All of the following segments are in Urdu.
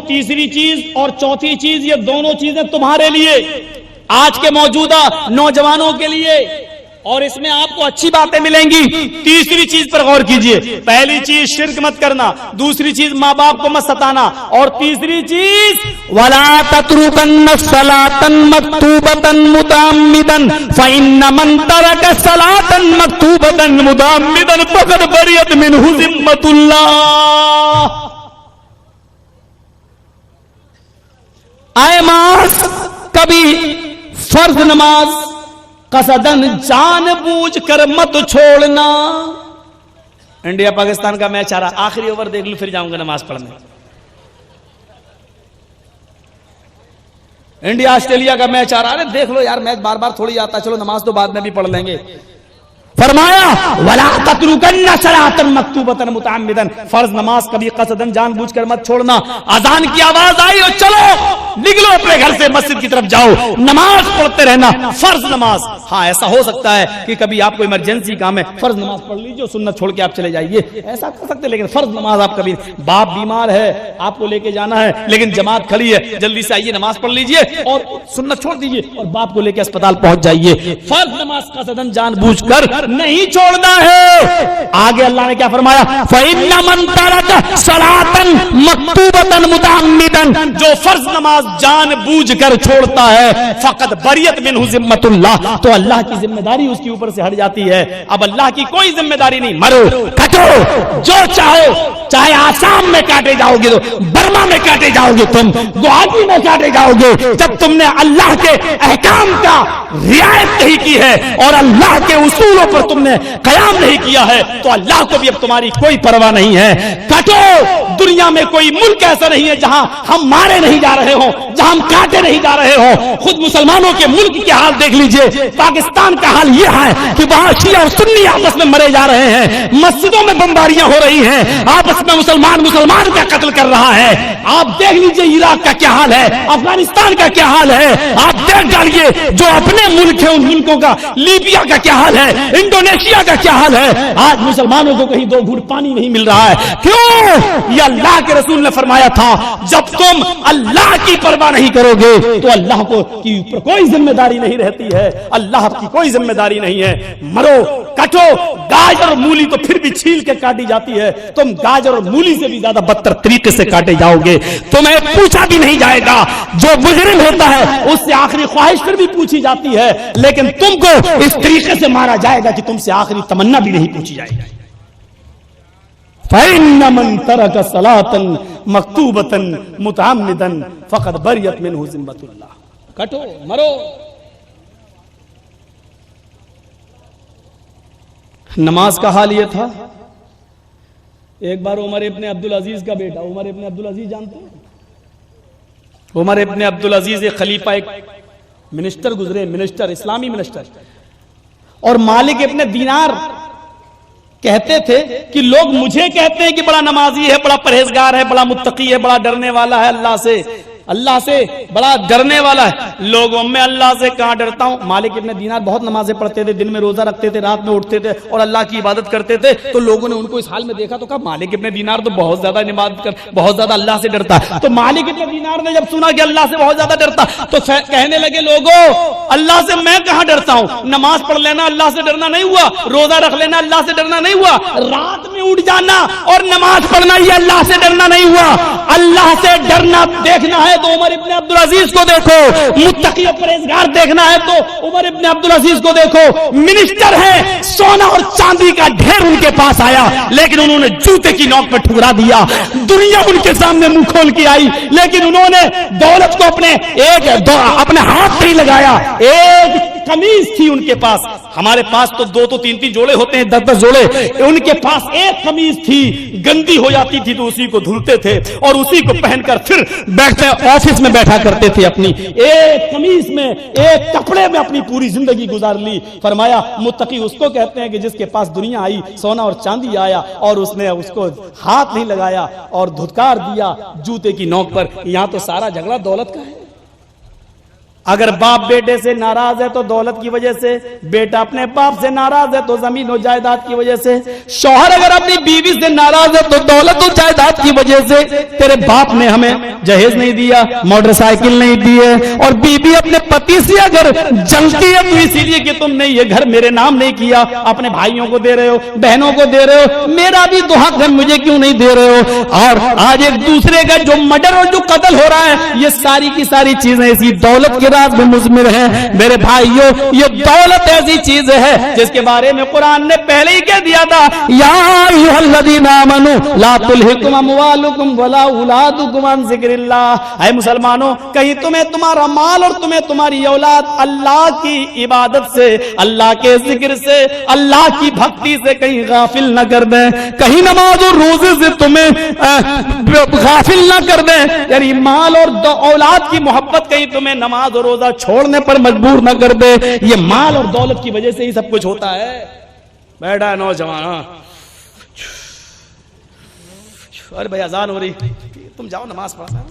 تیسری چیز اور چوتھی چیز، یہ دونوں چیزیں تمہارے لیے، آج کے موجودہ نوجوانوں کے لیے، اور اس میں آپ کو اچھی باتیں ملیں گی۔ تیسری چیز پر غور کیجئے، پہلی چیز شرک مت کرنا، دوسری چیز ماں باپ کو مت ستانا، اور تیسری چیز وَلَا تَتْرُكَنَّ الصَّلَاةَ مَكْتُوبَةً مُتَعَمِّدًا فَإِنَّ مَنْ تَرَكَ الصَّلَاةَ مَكْتُوبَةً مُتَعَمِّدًا فَقَدْ بَرِئَتْ مِنْهُ ذِمَّةُ اللَّهِ۔ اے ماس، کبھی فرض نماز قصدن جان بوجھ کر مت چھوڑنا۔ انڈیا پاکستان کا میچ آ رہا، آخری اوور دیکھ لوں پھر جاؤں گا نماز پڑھنے۔ انڈیا آسٹریلیا کا میچ آ رہا ہے، دیکھ لو یار، میچ بار بار تھوڑی آتا، چلو نماز تو بعد میں بھی پڑھ لیں گے۔ فرمایا وَلَا تَتْرُكَنَّ صَلَاةً مَكْتُوبَةً مُتَعَمِّدًا، فرض نماز کبھی قصدن جان بوجھ کر مت چھوڑنا۔ اذان کی آواز آئی اور چلو نکلو اپنے گھر سے مسجد کی طرف جاؤ، نماز پڑھتے رہنا، فرض نماز۔ ہاں ایسا ہو سکتا ہے کہ کبھی آپ کو ایمرجنسی کام ہے، فرض نماز پڑھ لیجیے، سنت چھوڑ کے آپ چلے جائیے، ایسا کر سکتے، لیکن فرض نماز آپ کبھی، باپ بیمار ہے آپ کو لے کے جانا ہے لیکن جماعت کھڑی ہے، جلدی سے آئیے نماز پڑھ لیجیے اور سنت چھوڑ دیجیے اور باپ کو لے کے اسپتال پہنچ جائیے۔ فرض نماز قصدن جان بوجھ کر نہیں چھوڑنا ہے۔ آگے اللہ نے کیا فرمایا؟ فَإِنَّ مَن تَرَكَ صَلَاةً مَكْتُوبَةً مُتَعَمِّدًا، جو فرض نماز جان بوجھ کر چھوڑتا ہے، فقط بریت منہ ذمۃ اللہ، تو اللہ کی ذمہ داری اس کے اوپر سے ہٹ جاتی ہے۔ اب اللہ کی کوئی ذمہ داری نہیں، مرو کٹو جو چاہو، چاہے آسام میں کاٹے جاؤ گے تو برما میں کاٹے جاؤ گے، تم گوہاٹی میں کاٹے جاؤ گے، جب تم نے اللہ کے احکام کا رعایت نہیں کی ہے اور اللہ کے اصولوں پر تم نے قیام نہیں کیا ہے تو اللہ کو بھی اب تمہاری کوئی پرواہ نہیں ہے۔ کٹو، دنیا میں کوئی ملک ایسا نہیں ہے جہاں ہم مارے نہیں جا رہے ہوں، جہاں ہم کاٹے نہیں جا رہے ہوں۔ خود مسلمانوں کے ملک کے حال دیکھ لیجئے، پاکستان کا حال یہ ہے کہ وہاں شیعہ اور سنی آپس میں مرے جا رہے ہیں، مسجدوں میں بمباریاں ہو رہی ہیں، آپس میں مسلمان کا قتل کر رہا ہے۔ آپ دیکھ لیجئے عراق کا کیا حال ہے، افغانستان کا کیا حال ہے، آپ دیکھ ڈالیے جو اپنے ملک ہیں ان ملکوں کا، لیبیا کا کیا حال ہے، انڈونیشیا کا کیا حال ہے۔ آج مسلمانوں کو کہیں دو گھونٹ پانی نہیں مل رہا ہے، کیوں؟ یہ اللہ کے رسول نے فرمایا تھا جب تم اللہ کی پرواہ نہیں کرو گے تو اللہ کو کی اوپر کوئی ذمہ داری نہیں رہتی ہے، اللہ کی کوئی ذمہ داری نہیں ہے۔ مرو کٹو، گاجر اور مولی تو پھر بھی چھیل کے کاٹی جاتی ہے، تم گاجر اور مولی سے بھی زیادہ بدتر طریقے سے کاٹے جاؤ گے، تمہیں پوچھا بھی نہیں جائے گا۔ جو مجرم ہوتا ہے اس سے آخری خواہش پھر بھی پوچھی جاتی ہے، لیکن تم کو اس طریقے سے مارا جائے گا کہ تم سے آخری تمنا بھی نہیں پوچھی جائے گی۔ فَإِنَّ مَن تَرَكَ صَلَاةً مَكْتُوبَةً مُتَعَمِّدًا فَقَدْ بَرِئَتْ مِنْهُ ذِمَّةُ اللَّهِ۔ کٹو مرو۔ نماز کا حال یہ تھا، ایک بار عمر ابن عبدالعزیز کا بیٹا، عمر ابن عبدالعزیز جانتے ہیں؟ عمر ابن عبدالعزیز ایک خلیفہ، ایک منسٹر گزرے، منسٹر، اسلامی منسٹر، اور مالک ابن دینار کہتے تھے کہ لوگ مجھے کہتے ہیں کہ بڑا نمازی ہے، بڑا پرہیزگار ہے، بڑا متقی ہے، بڑا ڈرنے والا ہے اللہ سے بڑا ڈرنے والا ہے، لوگوں میں اللہ سے کہاں ڈرتا ہوں۔ مالک ابن دینار بہت نمازیں پڑھتے تھے، دن میں روزہ رکھتے تھے، رات میں اٹھتے تھے اور اللہ کی عبادت کرتے تھے، تو لوگوں نے ان کو اس حال میں دیکھا تو کہا مالک ابن دینار تو بہت زیادہ عبادت بہت زیادہ اللہ سے ڈرتا ہے۔ تو مالک ابن دینار نے جب سنا کہ اللہ سے بہت زیادہ ڈرتا تو کہنے لگے لوگوں اللہ سے میں کہاں ڈرتا ہوں، نماز پڑھ لینا اللہ سے ڈرنا نہیں ہوا، روزہ رکھ لینا اللہ سے ڈرنا نہیں ہوا، رات میں اٹھ جانا اور نماز پڑھنا یہ اللہ سے ڈرنا نہیں ہوا۔ اللہ سے ڈرنا دیکھنا ہے تو عمر ابن عبدالعزیز کو دیکھو، متقی و پرہیزگار دیکھنا ہے تو عمر ابن عبدالعزیز کو دیکھو۔ منسٹر ہے، سونا اور چاندی کا ڈھیر ان کے پاس آیا لیکن انہوں نے جوتے کی نوک پہ ٹھکرا دیا، دنیا ان کے سامنے منہ کھول کے آئی لیکن انہوں نے دولت کو اپنے ہاتھ نہیں لگایا۔ ایک قمیض تھی ان کے پاس، ہمارے پاس تو دو تین جوڑے ہوتے ہیں، 10 جوڑے، ان کے پاس ایک قمیض تھی، گندی ہو جاتی تھی تو اسی کو دھلتے تھے اور اسی کو پہن کر پھر بیٹھتے آفس میں بیٹھا کرتے تھے، اپنی ایک قمیض میں ایک کپڑے میں اپنی پوری زندگی گزار لی۔ فرمایا متقی اس کو کہتے ہیں کہ جس کے پاس دنیا آئی، سونا اور چاندی آیا اور اس نے اس کو ہاتھ نہیں لگایا اور دھتکار دیا جوتے کی نوک پر۔ یہاں تو سارا جھگڑا دولت کا ہے، اگر باپ بیٹے سے ناراض ہے تو دولت کی وجہ سے، بیٹا اپنے باپ سے ناراض ہے تو زمین و جائیداد کی وجہ سے، شوہر اگر اپنی بیوی سے ناراض ہے تو دولت و جائیداد کی وجہ سے، تیرے باپ نے ہمیں جہیز نہیں دیا، موٹر سائیکل نہیں دی ہے، اور بیوی اپنے پتی سے اگر جلتی ہے تو اسی لیے کہ تم نے یہ گھر میرے نام نہیں کیا، اپنے بھائیوں کو دے رہے ہو، بہنوں کو دے رہے ہو، میرا بھی تو حق ہے، مجھے کیوں نہیں دے رہے ہو؟ اور آج ایک دوسرے کا جو مرڈر اور جو قتل ہو رہا ہے، یہ ساری کی ساری چیزیں اسی دولت کے راز میں مضمر ہیں۔ میرے بھائیوں، یہ دولت ایسی چیز ہے جس کے بارے میں قرآن نے پہلے ہی کہہ دیا تھا، یا ایھا الذین آمنوا لا تلھکم اموالکم ولا اولادکم عن ذکر اللہ۔ اے مسلمانوں، کہیں تمہیں تمہارا مال اور تمہیں تمہاری اولاد اللہ کی عبادت سے، اللہ کے ذکر سے، اللہ کی بھکتی سے کہیں غافل نہ کر دیں، کہیں نماز اور روزے سے تمہیں غافل نہ کر دیں، یعنی مال اور اولاد کی محبت کہیں تمہیں نماز اور روزہ چھوڑنے پر مجبور نہ کر دے۔ یہ مال اور دولت کی وجہ سے ہی سب کچھ ہوتا ہے۔ بیٹھا نوجوان، ارے بھائی اذان ہو رہی، تم جاؤ نماز پڑھنا۔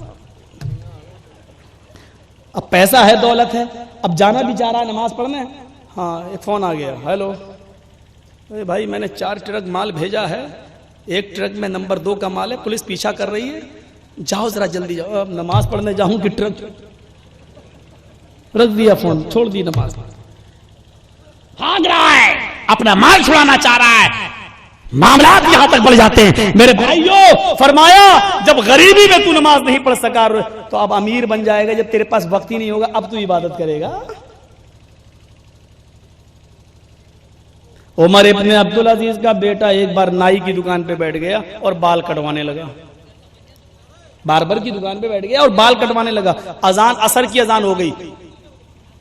اب پیسہ ہے، دولت ہے، اب جانا بھی چاہ رہا ہے نماز پڑھنے۔ ہاں ایک فون آ گیا، ہیلو بھائی میں نے 4 ٹرک مال بھیجا ہے، 1 ٹرک میں نمبر 2 کا مال ہے، پولیس پیچھا کر رہی ہے، جاؤ ذرا جلدی جاؤ۔ اب نماز پڑھنے جاؤں کہ ٹرک رکھ دیا، فون چھوڑ دی، نماز بھاگ رہا ہے، اپنا مال چھڑانا چاہ رہا ہے، معاملات یہاں تک بڑھ جاتے ہیں۔ میرے بھائیوں، فرمایا جب غریبی میں تو نماز نہیں پڑھ سکا تو اب امیر بن جائے گا، جب تیرے پاس وقت ہی نہیں ہوگا اب تو عبادت کرے گا۔ عمر ابن عبدالعزیز کا بیٹا ایک بار نائی کی دکان پہ بیٹھ گیا اور بال کٹوانے لگا، باربر کی دکان پہ بیٹھ گیا اور بال کٹوانے لگا۔ اذان، عصر کی اذان ہو گئی،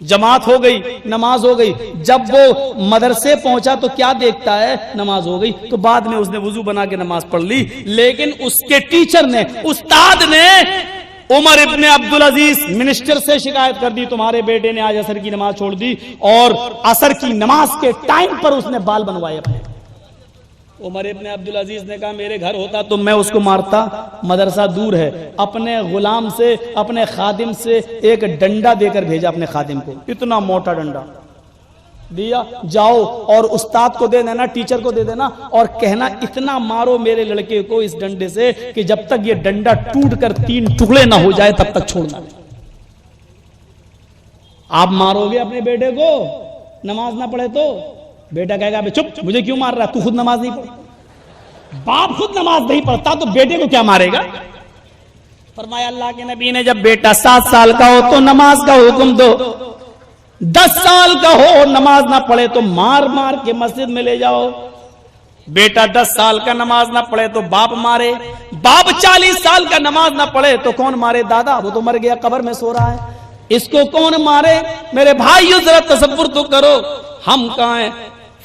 جماعت ہو گئی، نماز ہو گئی۔ جب وہ مدرسے پہنچا تو کیا دیکھتا ہے؟ نماز ہو گئی۔ تو بعد میں اس نے وضو بنا کے نماز پڑھ لی، لیکن اس کے ٹیچر نے، استاد نے عمر ابن عبدالعزیز منسٹر سے شکایت کر دی، تمہارے بیٹے نے آج عصر کی نماز چھوڑ دی، اور عصر کی نماز کے ٹائم پر اس نے بال بنوائے اپنے۔ عمر ابن عبدالعزیز نے کہا میرے گھر ہوتا تو میں اس کو مارتا، مدرسہ دور ہے۔ اپنے غلام سے، اپنے خادم سے ایک ڈنڈا دے کر بھیجا اپنے خادم کو، اتنا موٹا ڈنڈا دیا، جاؤ اور استاد کو دے دینا، ٹیچر کو دے دینا، اور کہنا اتنا مارو میرے لڑکے کو اس ڈنڈے سے کہ جب تک یہ ڈنڈا ٹوٹ کر 3 ٹکڑے نہ ہو جائے تب تک چھوڑنا نہیں۔ آپ مارو گے اپنے بیٹے کو نماز نہ پڑھے تو؟ بیٹا کہے گا چپ، مجھے کیوں مار رہا ہے، تو خود نماز نہیں پڑھ۔ باپ خود نماز نہیں پڑھتا تو بیٹے کو کیا مارے گا؟ فرمایا اللہ کے نبی نے جب بیٹا 7 سال کا ہو تو نماز کا حکم دو، 10 سال کا ہو اور نماز نہ پڑھے تو مار مار کے مسجد میں لے جاؤ۔ بیٹا 10 سال کا نماز نہ پڑھے تو باپ مارے، باپ 40 سال کا نماز نہ پڑھے تو کون مارے؟ دادا، وہ تو مر گیا، قبر میں سو رہا ہے، اس کو کون مارے؟ میرے بھائیو ذرا تصور تو کرو، ہم کہاں ہیں؟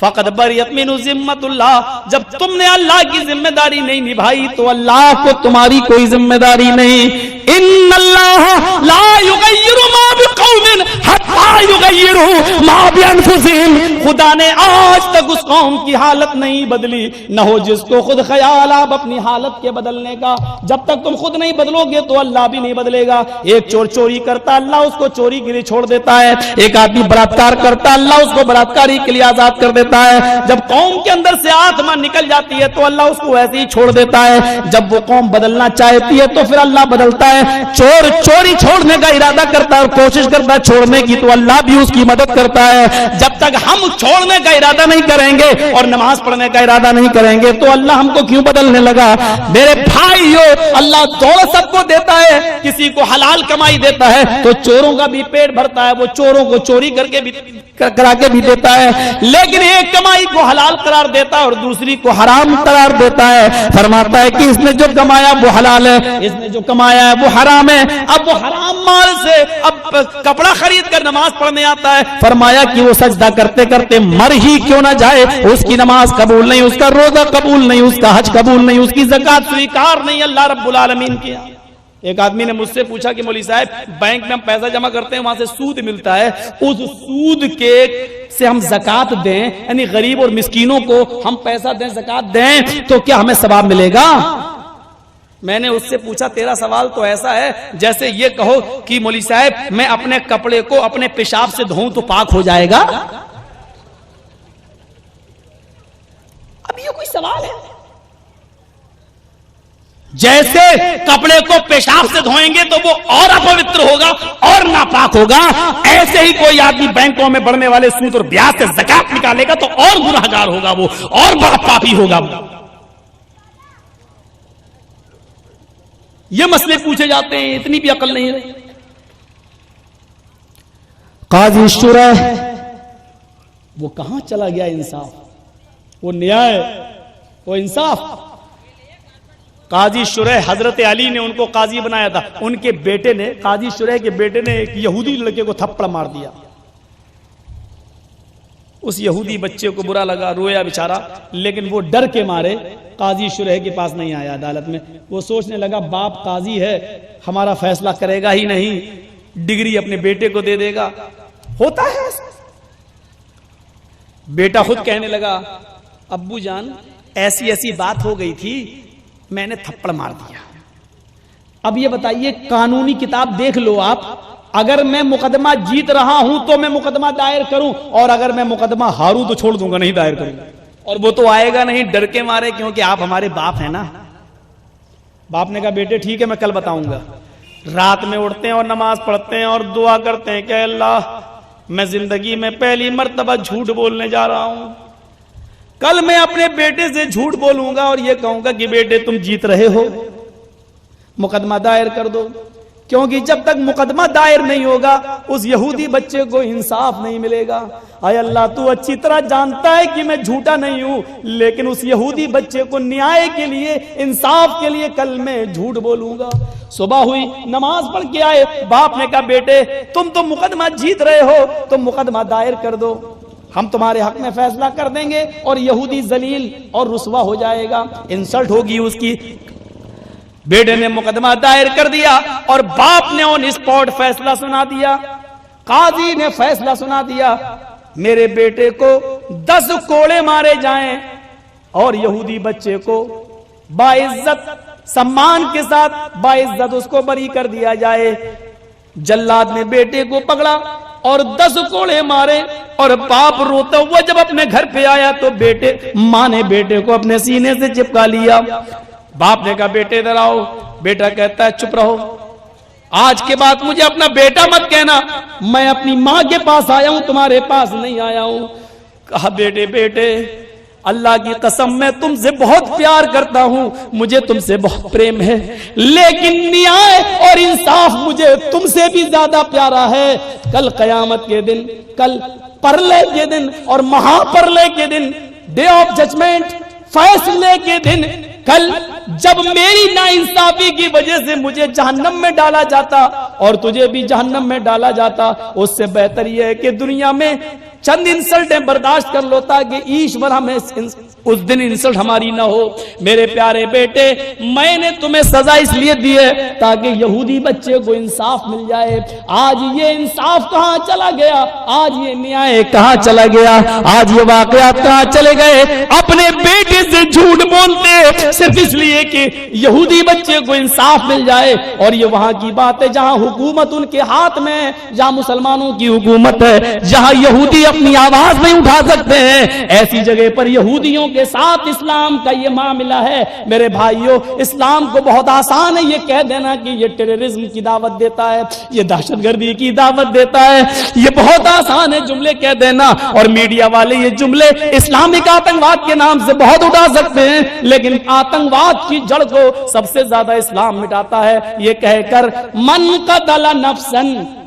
فقط بریت منہ ذمت اللہ، جب تم نے اللہ کی ذمہ داری نہیں نبھائی تو اللہ کو تمہاری کوئی ذمہ داری نہیں۔ ان اللہ لا یغیر ما بقوم حتی یغیروا ما بانفسہم، خدا نے آج تک اس قوم کی حالت نہیں بدلی، نہ ہو جس کو خود خیال آپ اپنی حالت کے بدلنے کا۔ جب تک تم خود نہیں بدلو گے تو اللہ بھی نہیں بدلے گا۔ ایک چور چوری کرتا، اللہ اس کو چوری کے لیے چھوڑ دیتا ہے۔ ایک آدمی بلاత్కాر کرتا، اللہ اس کو بلاత్కాری کے لیے آزاد کر دیتا ہے۔ جب قوم کے اندر سے آتما نکل جاتی ہے تو اللہ اس کو ایسے ہی چھوڑ دیتا ہے۔ جب وہ قوم بدلنا چاہتی ہے تو پھر اللہ بدلتا ہے۔ چور چوری چھوڑنے کا ارادہ کرتا ہے اور کوشش کرتا ہے چھوڑنے کی تو اللہ بھی اس کی مدد کرتا ہے۔ جب تک ہم چھوڑنے کا ارادہ نہیں کریں گے اور نماز پڑھنے کا ارادہ نہیں کریں گے تو اللہ ہم کو کیوں بدلنے لگا؟ میرے بھائیو، اللہ دولت سب کو دیتا ہے، کسی کو حلال کمائی دیتا ہے تو چوروں کا بھی پیٹ بھرتا ہے، وہ چوروں کو چوری کرا کے بھی دیتا ہے، لیکن ایک کمائی کو حلال قرار دیتا ہے اور دوسری کو حرام قرار دیتا ہے۔ فرماتا ہے کہ اس نے جو کمایا وہ حلال ہے، اس نے جو کمایا ہے وہ حرام ہے۔ اب وہ حرام مال سے اب کپڑا خرید کر نماز پڑھنے آتا ہے، فرمایا کہ وہ سجدہ کرتے کرتے مر ہی کیوں نہ جائے، اس کی نماز قبول نہیں، اس کا روزہ قبول نہیں، اس کا حج قبول نہیں، اس کی زکات سویکار نہیں اللہ رب العالمین کی۔ ایک آدمی نے مجھ سے پوچھا کہ مولوی صاحب بینک میں ہم پیسہ جمع کرتے ہیں، وہاں سے سود ملتا ہے، اس سود کے سے ہم زکات دیں، یعنی غریب اور مسکینوں کو ہم پیسہ دیں، زکات دیں تو کیا ہمیں ثواب ملے گا؟ میں نے اس سے پوچھا تیرا سوال تو ایسا ہے جیسے یہ کہو کہ مولوی صاحب میں اپنے کپڑے کو اپنے پیشاب سے دھوؤں تو پاک ہو جائے گا؟ اب یہ کوئی سوال ہے؟ جیسے کپڑے کو پیشاب سے دھوئیں گے تو وہ اور اپوتر ہوگا اور ناپاک ہوگا، ایسے ہی کوئی آدمی بینکوں میں بڑھنے والے سود اور بیاج سے زکات نکالے گا تو اور گنہگار ہوگا، وہ اور بڑا پاپی ہوگا۔ یہ مسئلے پوچھے جاتے ہیں، اتنی بھی عقل نہیں رہی۔ قاضی شرح وہ کہاں چلا گیا انصاف، وہ نیائے، وہ انصاف؟ قاضی شرح حضرت علی نے ان کو قاضی بنایا تھا، ان کے بیٹے نے، قاضی شرح کے بیٹے نے ایک یہودی لڑکے کو تھپڑ مار دیا۔ اس یہودی بچے کو برا لگا، رویا بیچارہ، لیکن وہ ڈر کے مارے قاضی شرح کے پاس نہیں آیا عدالت میں۔ وہ سوچنے لگا باپ قاضی ہے، ہمارا فیصلہ کرے گا ہی نہیں، ڈگری اپنے بیٹے کو دے دے گا۔ ہوتا ہے ایسا۔ بیٹا خود کہنے لگا ابو جان ایسی ایسی بات ہو گئی تھی، میں نے تھپڑ مار دیا۔ اب یہ بتائیے قانونی کتاب دیکھ لو آپ، اگر میں مقدمہ جیت رہا ہوں تو میں مقدمہ دائر کروں، اور اگر میں مقدمہ ہاروں تو چھوڑ دوں گا، نہیں دائر کروں گا۔ اور وہ تو آئے گا نہیں ڈر کے مارے، کیونکہ آپ ہمارے باپ ہیں نا۔ باپ نے کہا بیٹے ٹھیک ہے میں کل بتاؤں گا۔ رات میں اٹھتے ہیں اور نماز پڑھتے ہیں اور دعا کرتے ہیں کہ اللہ میں زندگی میں پہلی مرتبہ جھوٹ بولنے جا رہا ہوں، کل میں اپنے بیٹے سے جھوٹ بولوں گا اور یہ کہوں گا کہ بیٹے تم جیت رہے ہو، مقدمہ دائر کر دو، کیونکہ جب تک مقدمہ دائر نہیں ہوگا اس یہودی بچے کو انصاف نہیں ملے گا۔ اے اللہ تو اچھی طرح جانتا ہے کہ میں جھوٹا نہیں ہوں، لیکن اس یہودی بچے کو نیائے کے لیے، انصاف کے لیے کل میں جھوٹ بولوں گا۔ صبح ہوئی، نماز پڑھ کے آئے، باپ نے کہا بیٹے تم تو مقدمہ جیت رہے ہو، تم مقدمہ دائر کر دو، ہم تمہارے حق میں فیصلہ کر دیں گے اور یہودی ذلیل اور رسوا ہو جائے گا، انسلٹ ہوگی اس کی۔ بیٹے نے مقدمہ دائر کر دیا اور باپ نے آن اسپاٹ فیصلہ سنا دیا۔ قاضی نے فیصلہ سنا دیا میرے بیٹے کو 10 کوڑے مارے جائیں اور یہودی بچے کو باعزت سمان کے ساتھ باعزت اس کو بری کر دیا جائے۔ جلاد نے بیٹے کو پکڑا اور 10 کوڑے مارے، اور باپ روتا ہوا جب اپنے گھر پہ آیا تو ماں نے بیٹے کو اپنے سینے سے چپکا لیا۔ باپ نے کہا بیٹے ادھر آؤ، بیٹا کہتا ہے چپ رہو، آج کے بعد مجھے اپنا بیٹا مت کہنا، میں اپنی ماں کے پاس آیا ہوں، تمہارے پاس نہیں آیا ہوں۔ کہا بیٹے اللہ کی قسم میں تم سے بہت پیار کرتا ہوں، مجھے تم سے بہت پریم ہے، لیکن نیائے اور انصاف مجھے تم سے بھی زیادہ پیارا ہے۔ کل قیامت کے دن، کل پرلے کے دن اور مہا پرلے کے دن، ڈے آف ججمنٹ، فیصلے کے دن، کل جب میری ناانصافی کی وجہ سے مجھے جہنم میں ڈالا جاتا اور تجھے بھی جہنم میں ڈالا جاتا، اس سے بہتر یہ ہے کہ دنیا میں چند انسلٹیں برداشت کر لو تاکہ ایشور ہمیں اس دن انسلٹ ہماری نہ ہو۔ میرے پیارے بیٹے میں نے تمہیں سزا اس لیے دی ہے تاکہ یہودی بچے کو انصاف مل جائے۔ آج یہ انصاف کہاں چلا گیا؟ آج یہ نیائے کہاں چلا گیا؟ آج یہ واقعات کہاں چلے گئے؟ اپنے بیٹے سے جھوٹ بولتے صرف اس لیے کہ یہودی بچے کو انصاف مل جائے، اور یہ وہاں کی بات ہے جہاں حکومت ان کے ہاتھ میں ہے، جہاں مسلمانوں کی حکومت ہے، جہاں یہودی اپنی آواز نہیں اٹھا سکتے ہیں، ایسی جگہ پر یہودیوں کے ساتھ اسلام کا یہ معاملہ ہے۔ میرے بھائیوں اسلام کو بہت آسان ہے یہ کہہ دینا کہ یہ ٹیررزم کی دعوت دیتا ہے، یہ دہشت گردی کی دعوت دیتا ہے، یہ بہت آسان ہے جملے کہہ دینا، اور میڈیا والے یہ جملے اسلامک آتنکواد کے نام سے بہت اٹھا سکتے ہیں، لیکن آتنکواد کی جڑ کو سب سے زیادہ اسلام مٹاتا ہے یہ کہہ کر من قتل نفسا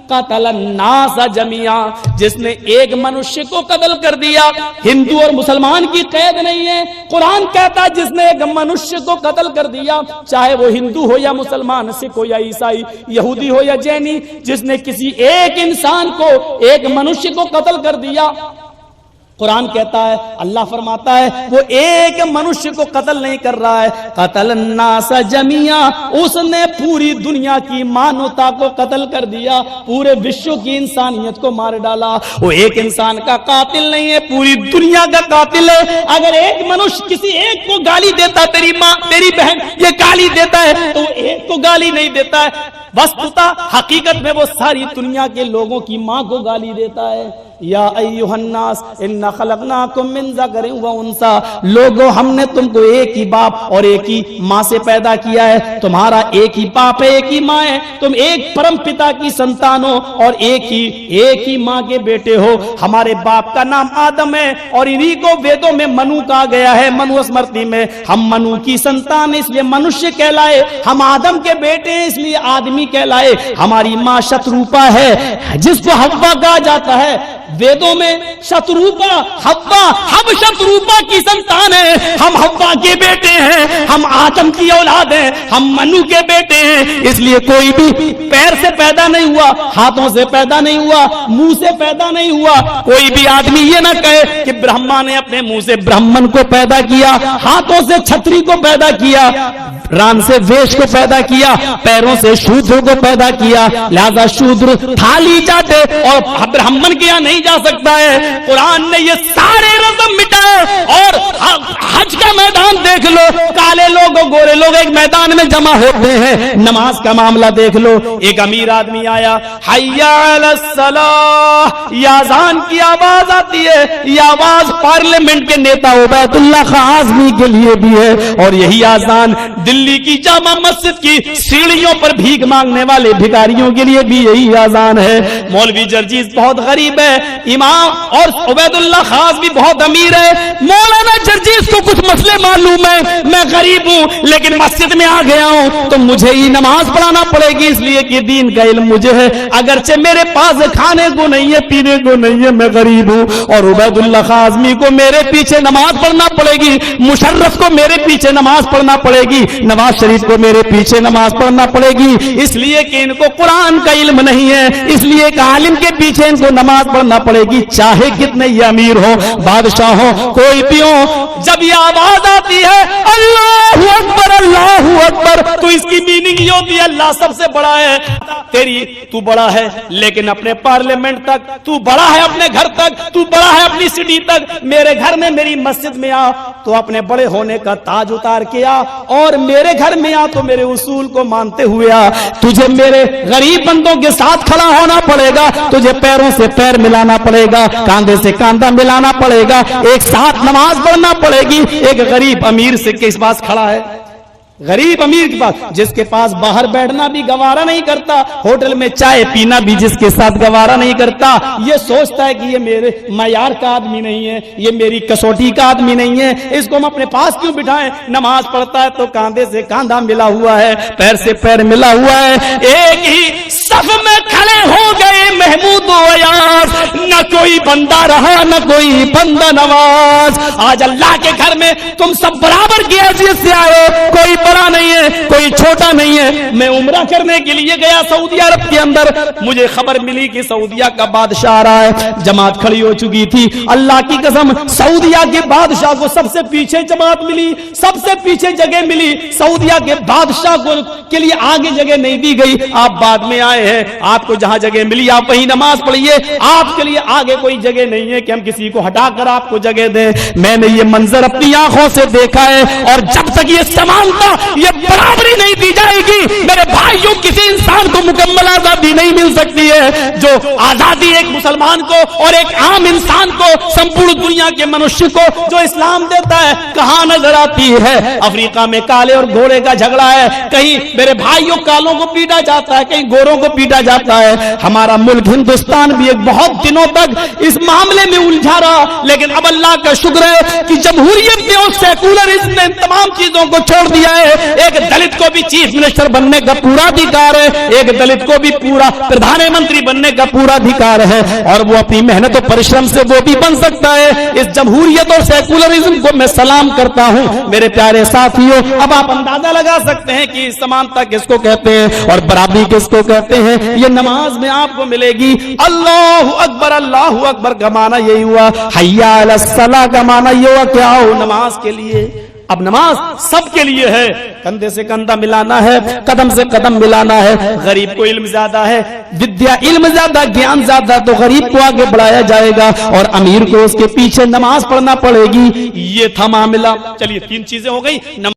قتل الناس جميعا، جس نے ایک منشیہ کو قتل کر دیا، ہندو اور مسلمان کی قید نہیں ہے، قرآن کہتا ہے جس نے ایک منشیہ کو قتل کر دیا، چاہے وہ ہندو ہو یا مسلمان، سکھ ہو یا عیسائی، یہودی ہو یا جینی، جس نے کسی ایک انسان کو، ایک منشیہ کو قتل کر دیا، قرآن کہتا ہے، اللہ فرماتا ہے وہ ایک منشیہ کو قتل نہیں کر رہا ہے، قتل الناس جميعا، اس نے پوری دنیا کی مانوتا کو قتل کر دیا، پورے وشو کی انسانیت کو مار ڈالا۔ وہ ایک انسان کا قاتل نہیں ہے، پوری دنیا کا قاتل ہے۔ اگر ایک منشیہ کسی ایک کو گالی دیتا، تیری ماں تیری بہن یہ گالی دیتا ہے، تو وہ ایک کو گالی نہیں دیتا ہے، وسطتا حقیقت میں وہ ساری دنیا کے لوگوں کی ماں کو گالی دیتا ہے۔ یا ایھا الناس انا خلقناکم من ذکر و انثی، لوگو ہم نے تم کو ایک ہی باپ اور ایک ہی ماں سے پیدا کیا ہے، تمہارا ایک ہی باپ ہے، ایک ہی ماں ہے، تم ایک پرم پتا کی سنتان ہو اور ایک ہی ماں کے بیٹے ہو۔ ہمارے باپ کا نام آدم ہے اور انہی کو ویدوں میں منو کہا گیا ہے، منو اسمرتی میں ہم منو کی سنتان اس لیے منشیہ کہلائے، ہم آدم کے بیٹے ہیں اس لیے آدمی کہلائے۔ ہماری ماں شتروپا ہے جس کو حوا کہا جاتا ہے، ویدوں میں شتروپا حوا، ہم شتروپا کی سنتان ہیں، ہم حوا کے بیٹے ہیں، ہم آدم کی اولاد ہیں، ہم منو کے بیٹے ہیں۔ اس لیے کوئی بھی پیر سے پیدا نہیں ہوا، ہاتھوں سے پیدا نہیں ہوا، منہ سے پیدا نہیں ہوا۔ کوئی بھی آدمی یہ نہ کہے کہ برہما نے اپنے منہ سے برہمن کو پیدا کیا، ہاتھوں سے چھتری کو پیدا کیا، ران سے ویش کو پیدا کیا، پیروں سے شودر کو پیدا کیا، لہذا شودر تھالی جاتے اور برہمن کیا نہیں جا سکتا ہے۔ قرآن نے یہ سارے رسم مٹائے، اور حج کا میدان دیکھ لو، کالے لوگ اور گورے لوگ ایک میدان میں جمع ہوتے ہیں۔ نماز کا معاملہ دیکھ لو، ایک امیر آدمی آیا، حی علی الصلاۃ، یہ اذان کی آواز آتی ہے، یہ آواز پارلیمنٹ کے نیتا عبید اللہ خان اعظمی کے لیے بھی ہے، اور یہی اذان دلی کی جامع مسجد کی سیڑھیوں پر بھیک مانگنے والے بھکاریوں کے لیے بھی یہی اذان ہے۔ مولوی جرجیز بہت غریب ہے، امام اور عبید اللہ خاص بھی بہت امیر ہے، مولانا جرجیز کو کچھ مسئلے معلوم ہے، میں غریب ہوں لیکن مسجد میں آ گیا ہوں تو مجھے ہی نماز پڑھانا پڑے گی، اس لیے کہ دین کا علم مجھے ہے، اگرچہ میرے پاس کھانے کو نہیں ہے، پینے کو نہیں ہے، میں غریب ہوں، اور عبید اللہ خاصمی کو میرے پیچھے نماز پڑھنا پڑے گی، مشرف کو میرے پیچھے نماز پڑھنا پڑے گی، نواز شریف کو میرے پیچھے نماز پڑھنا پڑے گی، اس لیے کہ ان کو قرآن کا علم نہیں ہے، اس لیے کہ عالم کے پیچھے ان کو نماز پڑھنا پڑے گی، چاہے کتنے ہی امیر ہو، بادشاہ ہو، کوئی بھی ہو۔ جب یہ آواز آتی ہے اللہ اکبر اللہ اکبر، تو اس کی میننگ یہ ہوتی ہے اللہ سب سے بڑا ہے، تو بڑا ہے لیکن اپنے پارلیمنٹ تک، تو بڑا ہے اپنے گھر تک، تو بڑا ہے اپنی سٹی تک، میرے گھر میں میری مسجد میں آ تو اپنے بڑے ہونے کا تاج اتار کے آ، اور میرے گھر میں آ تو میرے اصول کو مانتے ہوئے آ، تجھے میرے غریب بندوں کے ساتھ کھڑا ہونا پڑے گا، تجھے پیروں سے پیر ملانا پڑے گا، کاندھے سے کاندھا ملانا پڑے گا، ایک ساتھ نماز پڑھنا پڑے گی۔ ایک غریب امیر سے کس پاس کھڑا ہے، غریب امیر کے پاس، جس کے پاس باہر بیٹھنا بھی گوارا نہیں کرتا، ہوٹل میں چائے پینا بھی جس کے ساتھ گوارا نہیں کرتا، یہ سوچتا ہے کہ یہ میرے معیار کا آدمی نہیں ہے، یہ میری کسوٹی کا آدمی نہیں ہے، اس کو ہم اپنے پاس کیوں بٹھائیں۔ نماز پڑھتا ہے تو کاندھے سے کاندھا ملا ہوا ہے، پیر سے پیر ملا ہوا ہے، ایک ہی صف میں کھڑے ہو گئے محمود و ایاز، نہ کوئی بندہ رہا نہ کوئی بندہ نواز۔ آج اللہ کے گھر میں تم سب برابر کی حیثیت سے آئے، کوئی بڑا نہیں ہے کوئی چھوٹا نہیں ہے۔ میں عمرہ کرنے کے لیے گیا سعودی عرب کے اندر، مجھے خبر ملی کہ سعودیہ کا بادشاہ آ رہا ہے، جماعت کھڑی ہو چکی تھی، اللہ کی قسم سعودیہ کے بادشاہ کو سب سے پیچھے جماعت ملی، سب سے پیچھے جگہ ملی، سعودیہ کے بادشاہ کو کے لیے آگے جگہ نہیں دی گئی، آپ بعد میں آئے ہیں، آپ کو جہاں جگہ ملی آپ وہیں نماز پڑھیے، آپ کے لیے آگے کوئی جگہ نہیں ہے کہ ہم کسی کو ہٹا کر آپ کو جگہ دیں۔ میں نے یہ منظر اپنی آنکھوں سے دیکھا ہے، اور جب تک یہ سمانتا، یہ برابری نہیں دی جائے گی میرے بھائیوں، کسی انسان کو مکمل آزادی نہیں مل سکتی ہے۔ جو آزادی ایک مسلمان کو اور ایک عام انسان کو، سمپورن دنیا کے منشیہ کو جو اسلام دیتا ہے، کہاں نظر آتی ہے؟ افریقہ میں کالے اور گورے کا جھگڑا ہے، کہیں میرے بھائیوں کالوں کو پیٹا جاتا ہے، کہیں گوروں کو پیٹا جاتا ہے۔ ہمارا ملک ہندوستان بھی ایک بہت دنوں تک اس معاملے میں الجھا رہا، لیکن اب اللہ کا شکر ہے کہ جمہوریت نے اور سیکولرزم نے تمام چیزوں کو چھوڑ دیا ہے۔ ایک دلت کو بھی چیف منسٹر بننے کا پورا ادھیکار ہے، ایک دلت کو بھی پورا پردھان منتری بننے کا پورا ادھیکار ہے اور وہ اپنی محنت و پریشرم سے وہ بھی بن سکتا ہے. اس جمہوریت اور سیکولرزم کو میں سلام کرتا ہوں. میرے پیارے ساتھیوں, اب آپ اندازہ لگا سکتے ہیں کہ سمانتا کس کو کہتے ہیں اور برابری کس کو کہتے ہیں. یہ نماز میں آپ کو ملے گی. اللہ اکبر کا معنی یہی ہوا, حی علی الصلاۃ کا معنی یہ ہوا کہ آؤ نماز کے لیے. اب نماز سب کے لیے ہے, کندھے سے کندھا ملانا ہے, قدم سے قدم ملانا ہے. غریب کو علم زیادہ ہے, ودیا علم زیادہ, گیان زیادہ, تو غریب کو آگے بڑھایا جائے گا اور امیر کو اس کے پیچھے نماز پڑھنا پڑے گی. یہ تھا معاملہ. چلیے 3 چیزیں ہو گئی.